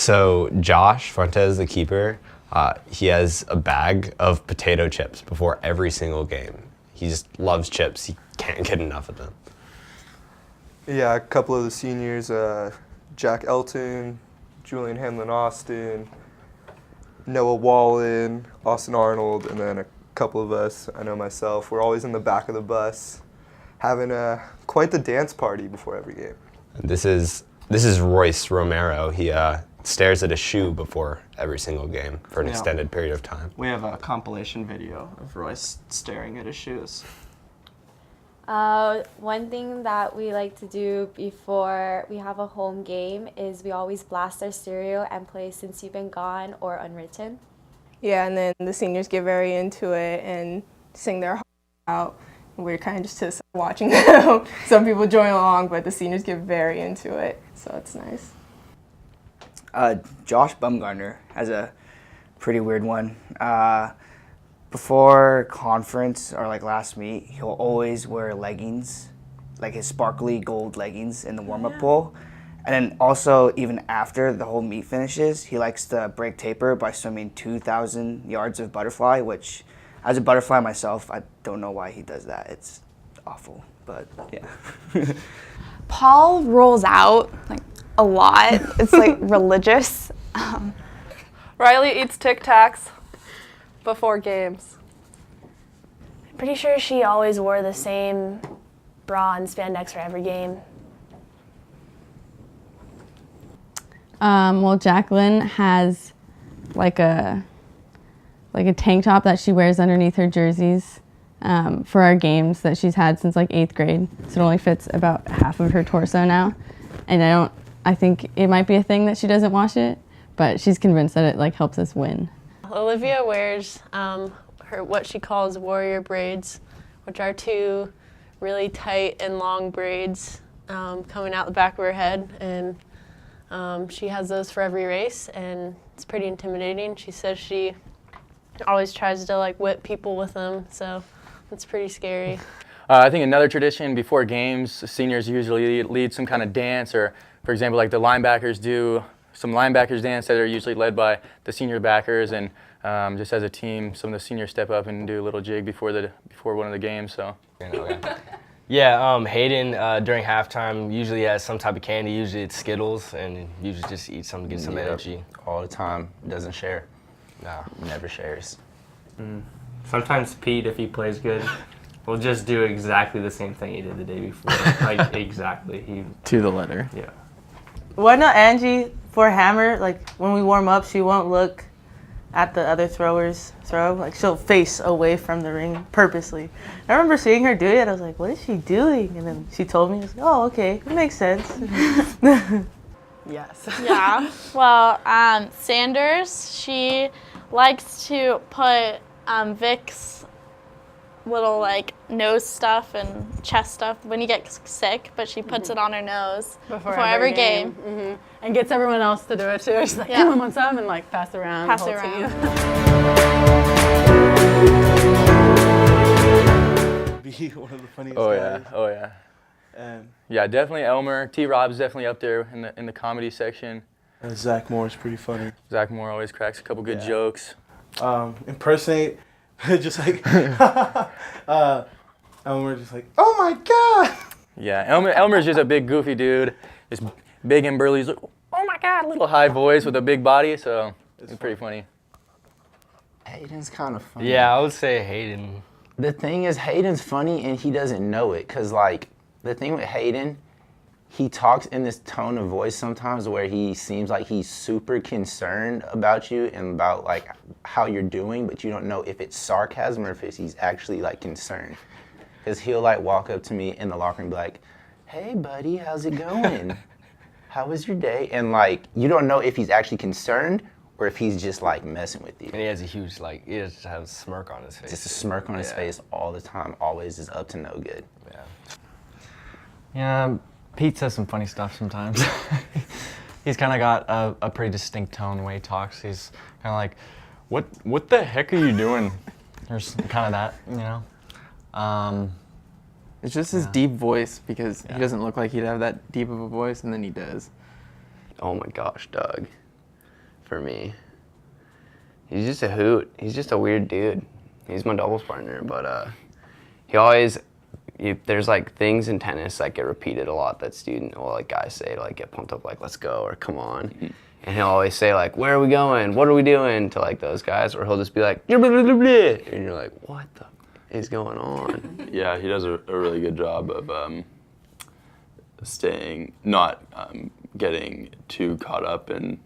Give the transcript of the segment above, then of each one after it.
So Josh Fuentes, the keeper, he has a bag of potato chips before every single game. He just loves chips. He can't get enough of them. Yeah, a couple of the seniors, Jack Elton, Julian Hamlin-Austin, Noah Wallen, Austin Arnold, and then a couple of us, I know myself, we're always in the back of the bus having quite the dance party before every game. This is Royce Romero. He stares at a shoe before every single game for an extended period of time. We have a compilation video of Royce staring at his shoes. One thing that we like to do before we have a home game is we always blast our stereo and play Since You've Been Gone or Unwritten. Yeah, and then the seniors get very into it and sing their heart out. We're kind of just watching them. Some people join along, but the seniors get very into it, so it's nice. Josh Bumgarner has a pretty weird one. Before conference or like last meet, he'll always wear leggings, like his sparkly gold leggings in the warm-up pool. And then also, even after the whole meet finishes, he likes to break taper by swimming 2,000 yards of butterfly, which, as a butterfly myself, I don't know why he does that. It's awful, but yeah. Paul rolls out like a lot. It's like religious. Riley eats Tic Tacs before games. Pretty sure she always wore the same bra and spandex for every game. Well, Jacqueline has like a tank top that she wears underneath her jerseys for our games that she's had since like 8th grade. So it only fits about half of her torso now. And I think it might be a thing that she doesn't wash it, but she's convinced that it like helps us win. Olivia wears her what she calls warrior braids, which are two really tight and long braids coming out the back of her head, and she has those for every race, and it's pretty intimidating. She says she always tries to like whip people with them, so it's pretty scary. I think another tradition before games, seniors usually lead some kind of dance, or for example, like the linebackers do some linebackers dance that are usually led by the senior backers, and just as a team, some of the seniors step up and do a little jig before one of the games. So. Yeah, Hayden during halftime usually has some type of candy. Usually it's Skittles, and usually just eats some to get some energy. All the time. Doesn't share. No, never shares. Sometimes Pete, if he plays good, will just do exactly the same thing he did the day before. Like exactly. To the letter. Yeah. Why not Angie for hammer? Like when we warm up, she won't look at the other throwers throw. Like she'll face away from the ring purposely. I remember seeing her do it. I was like, what is she doing? And then she told me, I was like, oh, okay, it makes sense. Yes. Yeah. Well, Sanders, she likes to put Vic's little like nose stuff and chest stuff when you get sick, but she puts it on her nose before every game. Mm-hmm. And gets everyone else to do it too. She's like, anyone want some? And like pass around. Pass it around. Be one of the funniest guys. Oh yeah. Yeah, definitely Elmer. T-Rob's definitely up there in the comedy section. Zach Moore's pretty funny. Zach Moore always cracks a couple good jokes. Impersonate, just like Elmer, just like, oh my god. Yeah, Elmer's just a big goofy dude. Just big and burly. He's like, oh my god, a little high voice with a big body, so it's pretty funny. Hayden's kind of funny. Yeah, I would say Hayden. The thing is, Hayden's funny and he doesn't know it, because like the thing with Hayden, he talks in this tone of voice sometimes where he seems like he's super concerned about you and about like how you're doing, but you don't know if it's sarcasm or if he's actually like concerned. Because he'll like walk up to me in the locker room and be like, hey buddy, how's it going? How was your day? And like, you don't know if he's actually concerned or if he's just like messing with you. And he has a huge he just has a smirk on his face. Just a smirk on his face all the time, always is up to no good. Yeah, Pete says some funny stuff sometimes. He's kind of got a pretty distinct tone the way he talks. He's kind of like, what the heck are you doing? There's kind of that, you know? It's just his deep voice, because he doesn't look like he'd have that deep of a voice, and then he does. Oh my gosh, Doug. for me. He's just a hoot. He's just a weird dude. He's my doubles partner, but he always, there's like things in tennis that get repeated a lot that like guys say to like get pumped up, like let's go or come on. And he'll always say like, where are we going? What are we doing? To like those guys, or he'll just be like, blah, blah, blah, blah. And you're like, what the is going on? Yeah, he does a really good job of not getting too caught up in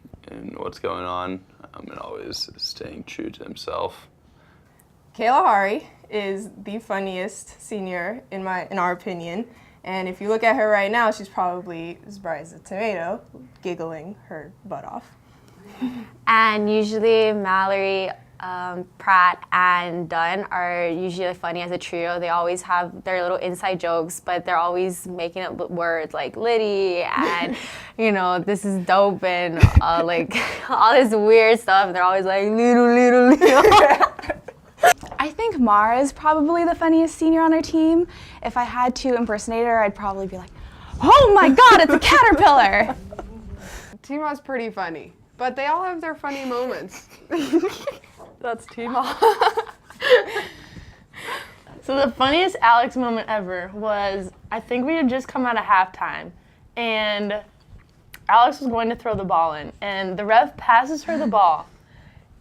what's going on, and always staying true to himself. Kayla Hari is the funniest senior in our opinion. And if you look at her right now, she's probably as bright as a tomato, giggling her butt off. And usually Mallory, Pratt, and Dunn are usually funny as a trio. They always have their little inside jokes, but they're always making up words like Liddy and, this is dope and like all this weird stuff. And they're always like, little. I think Mara is probably the funniest senior on our team. If I had to impersonate her, I'd probably be like, oh my God, it's a caterpillar. Tima's pretty funny, but they all have their funny moments. That's Tima. So the funniest Alex moment ever was, I think we had just come out of halftime, and Alex was going to throw the ball in, and the ref passes her the ball,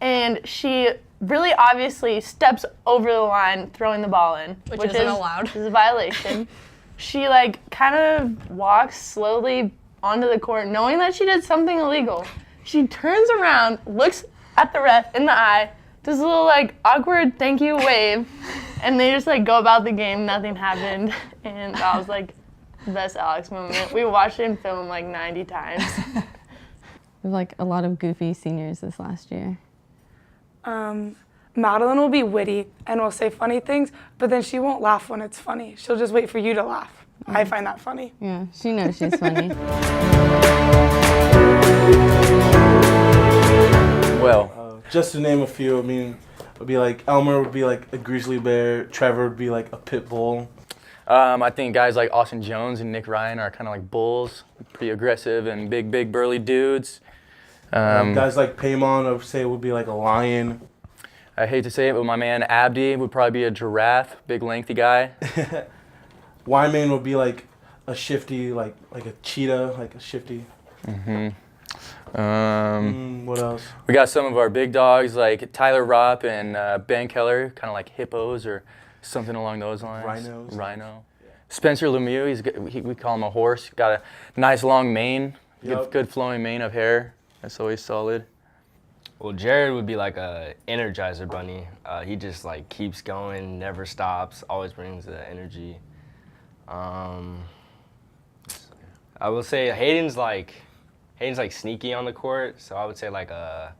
and she really obviously steps over the line throwing the ball in, which isn't allowed. Which is a violation. She like kind of walks slowly onto the court knowing that she did something illegal. She turns around, looks at the ref in the eye, does a little like awkward thank you wave, and they just like go about the game, nothing happened. And that was like the best Alex moment. We watched it in film like 90 times. There's like a lot of goofy seniors this last year. Madeline will be witty and will say funny things, but then she won't laugh when it's funny. She'll just wait for you to laugh. I find that funny. Yeah, she knows she's funny. Well, just to name a few, I mean, it would be like Elmer would be like a grizzly bear, Trevor would be like a pit bull. I think guys like Austin Jones and Nick Ryan are kind of like bulls, pretty aggressive and big burly dudes. Guys like Paymon, I would say, would be like a lion. I hate to say it, but my man Abdi would probably be a giraffe, big lengthy guy. Wyman would be like a shifty, like a cheetah, like a shifty. What else? We got some of our big dogs like Tyler Ropp and Ben Keller, kind of like hippos or something along those lines. Rhinos. Rhino. Spencer Lemieux, we call him a horse. Got a nice long mane, good flowing mane of hair. That's always solid. Well, Jared would be like a Energizer bunny. He just like keeps going, never stops, always brings the energy. I will say Hayden's like sneaky on the court, so I would say like a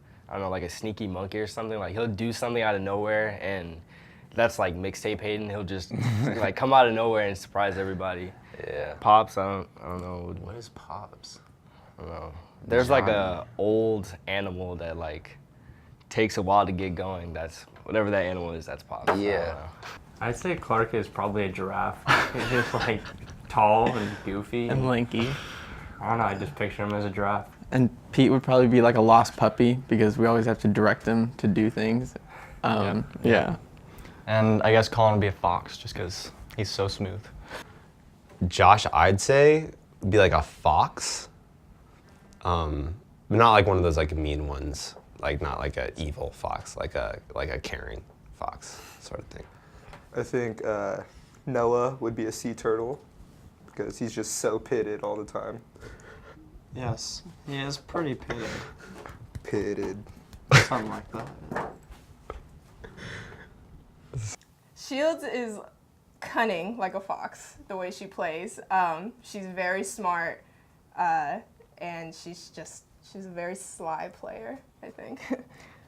sneaky monkey or something. Like he'll do something out of nowhere, and that's like mixtape Hayden. He'll just like come out of nowhere and surprise everybody. Yeah. Pops, I don't know. What is Pops? I don't know. There's like a old animal that like takes a while to get going. That's whatever that animal is. That's Pops. Yeah. I'd say Clark is probably a giraffe. He's just like tall and goofy and lanky. I don't know. I just picture him as a giraffe. And Pete would probably be like a lost puppy because we always have to direct him to do things. Yeah. And I guess Colin would be a fox just because he's so smooth. Josh, I'd say, would be like a fox. But not like one of those like mean ones, like not like an evil fox, like a caring fox sort of thing. I think Noah would be a sea turtle because he's just so pitted all the time. Yes, he is pretty pitted. Pitted. Something like that. Shields is cunning like a fox, the way she plays. She's very smart, and she's a very sly player, I think.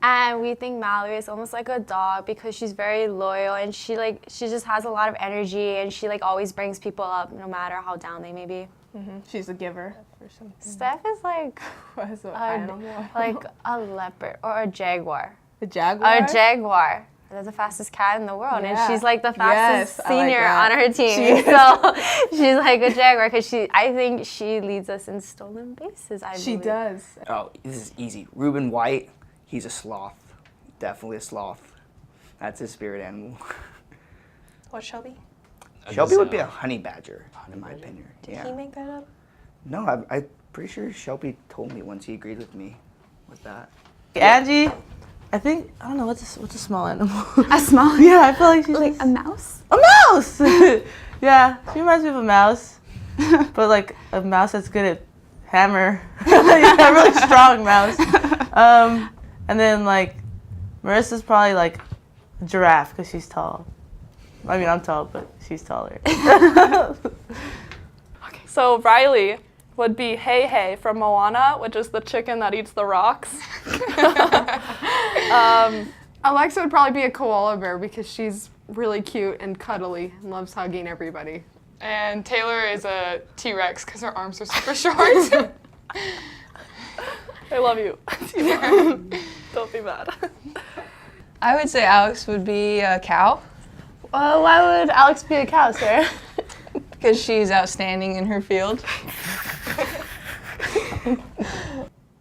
And we think Mallory is almost like a dog because she's very loyal and she just has a lot of energy and she like always brings people up no matter how down they may be. She's a giver or something. Steph is like animal. like a leopard or a jaguar. A jaguar? A jaguar. the fastest cat in the world, Yeah. and she's like the fastest Yes, I like senior that. on her She team. is. So she's like a jaguar because I think she leads us in stolen bases. I She believe. does. Oh, this is easy. Reuben White, he's a sloth. Definitely a sloth. That's his spirit animal. What's Shelby? Shelby would be a honey badger, in my opinion. Did Yeah. he make that up? No, I'm pretty sure Shelby told me once. He agreed with me with that. Angie, I think, I don't know, what's a small animal? A small? Yeah, I feel like she's like a mouse. A mouse! Yeah, she reminds me of a mouse, but like a mouse that's good at hammer. Like a really strong mouse. And then like Marissa's probably like a giraffe because she's tall. I mean, I'm tall, but she's taller. So Riley would be Hey Hey from Moana, which is the chicken that eats the rocks. Alexa would probably be a koala bear because she's really cute and cuddly and loves hugging everybody. And Taylor is a T-Rex because her arms are super short. I love you. Don't be mad. I would say Alex would be a cow. Why would Alex be a cow, sir? Because she's outstanding in her field.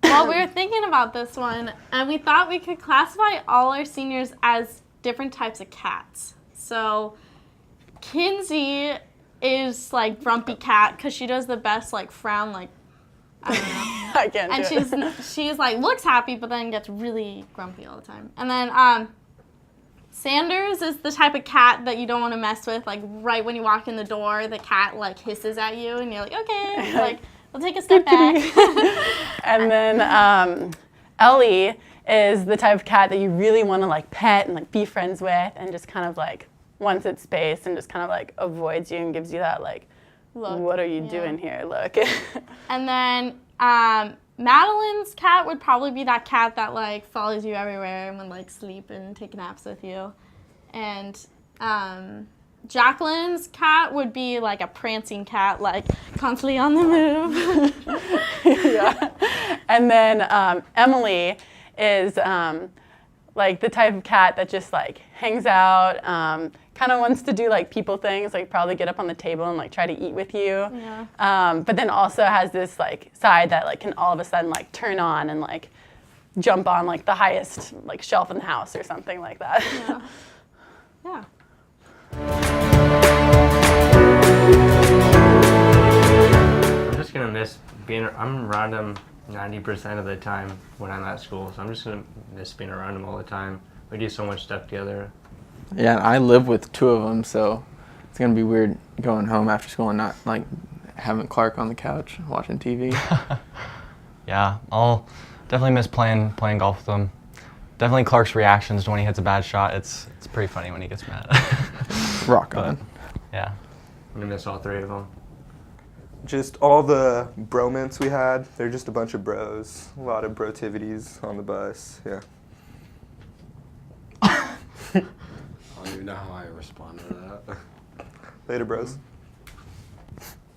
Well, we were thinking about this one, and we thought we could classify all our seniors as different types of cats. So, Kinsey is like grumpy cat because she does the best like frown, like I don't know. I can't do And it. she's like looks happy, but then gets really grumpy all the time. And then Sanders is the type of cat that you don't want to mess with. Like right when you walk in the door, the cat like hisses at you, and you're like, okay, like we'll take a step back. And then Ellie is the type of cat that you really want to like pet and like be friends with, and just kind of like wants its space and just kind of like avoids you and gives you that like, Look, what are you yeah. doing here? Look. And then Madeline's cat would probably be that cat that like follows you everywhere and would like sleep and take naps with you. And Jacqueline's cat would be like a prancing cat, like constantly on the move. Yeah. And then Emily is like the type of cat that just like hangs out, kind of wants to do like people things, like probably get up on the table and like try to eat with you. Yeah. But then also has this like side that like can all of a sudden like turn on and like jump on like the highest like shelf in the house or something like that. Yeah. I'm just gonna miss being. I'm around them 90% of the time when I'm at school, so I'm just gonna miss being around them all the time. We do so much stuff together. Yeah, and I live with two of them, so it's gonna be weird going home after school and not like having Clark on the couch watching TV. Yeah, I'll definitely miss playing golf with them. Definitely Clark's reactions to when he hits a bad shot. It's pretty funny when he gets mad. Rock on. Yeah. I'm gonna miss all three of them. Just all the bromance we had. They're just a bunch of bros. A lot of brotivities on the bus. Yeah. I don't even know how I respond to that. Later, bros.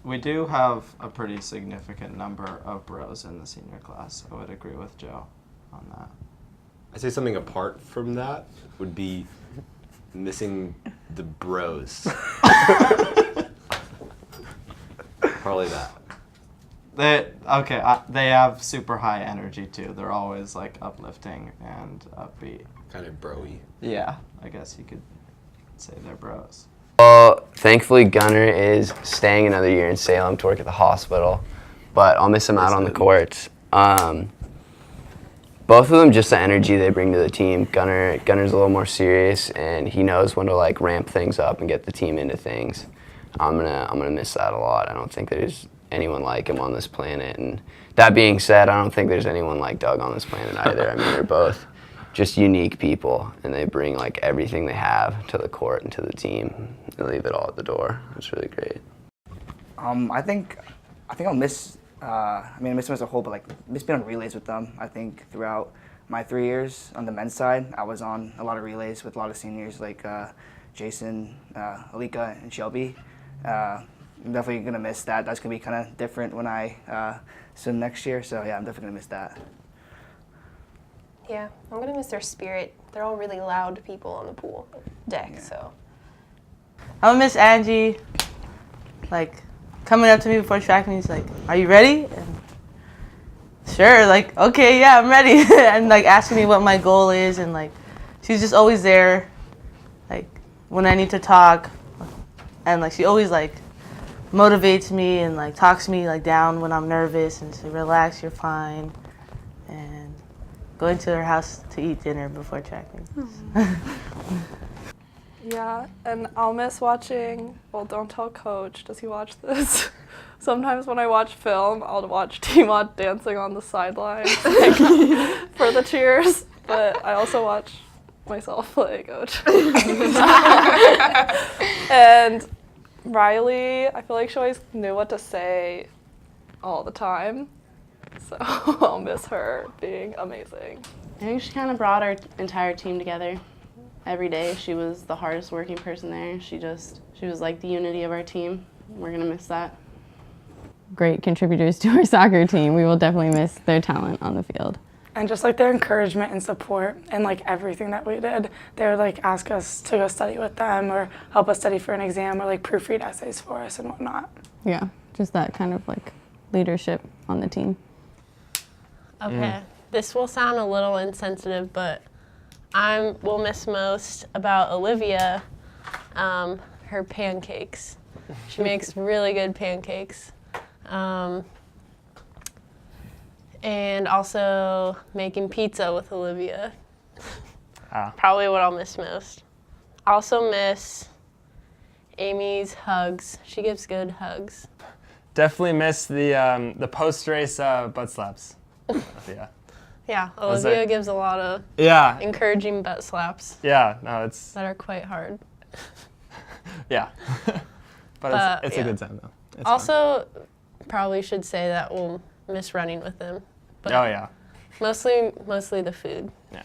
We do have a pretty significant number of bros in the senior class. I would agree with Joe on that. I'd say something apart from that would be missing the bros. Probably that. They have super high energy too. They're always like uplifting and upbeat. Kind of bro-y. Yeah, I guess you could say they're bros. Well, thankfully Gunner is staying another year in Salem to work at the hospital, but I'll miss him out on the courts. Both of them, just the energy they bring to the team. Gunner's a little more serious, and he knows when to like ramp things up and get the team into things. I'm gonna miss that a lot. I don't think there's anyone like him on this planet. And that being said, I don't think there's anyone like Doug on this planet either. I mean, they're both just unique people, and they bring like everything they have to the court and to the team. They leave it all at the door. It's really great. I think I'll miss. I miss them as a whole, but like miss being on relays with them. I think throughout my 3 years on the men's side, I was on a lot of relays with a lot of seniors like Jason, Alika, and Shelby. I'm definitely gonna miss that. That's gonna be kind of different when I swim next year. So yeah, I'm definitely gonna miss that. Yeah, I'm gonna miss their spirit, they're all really loud people on the pool deck. So I'm gonna miss Angie, like, coming up to me before track meets, like, are you ready? And sure, like, okay, yeah, I'm ready. And, like, asking me what my goal is, and, like, she's just always there, like, when I need to talk. And, like, she always, like, motivates me and, like, talks me, like, down when I'm nervous and say, relax, you're fine. And going to her house to eat dinner before track meets. Yeah, and I'll miss watching, well, don't tell Coach, does he watch this? Sometimes when I watch film, I'll watch T-Mod dancing on the sidelines like, for the cheers, but I also watch myself play Coach. And Riley, I feel like she always knew what to say all the time, so I'll miss her being amazing. I think she kind of brought our entire team together. Every day she was the hardest working person there. She was like the unity of our team. We're gonna miss that. Great contributors to our soccer team. We will definitely miss their talent on the field. And just like their encouragement and support and like everything that we did. They would like ask us to go study with them or help us study for an exam or like proofread essays for us and whatnot. Yeah, just that kind of like leadership on the team. Okay, this will sound a little insensitive, but will miss most about Olivia, her pancakes. She makes really good pancakes. And also making pizza with Olivia. Probably what I'll miss most. Also miss Amy's hugs. She gives good hugs. Definitely miss the post-race butt slaps. Yeah. Yeah, Olivia gives a lot of encouraging butt slaps. Yeah, no, it's that are quite hard. Yeah, but it's a good time though. It's also, probably should say that we'll miss running with them. But oh yeah. Mostly the food. Yeah.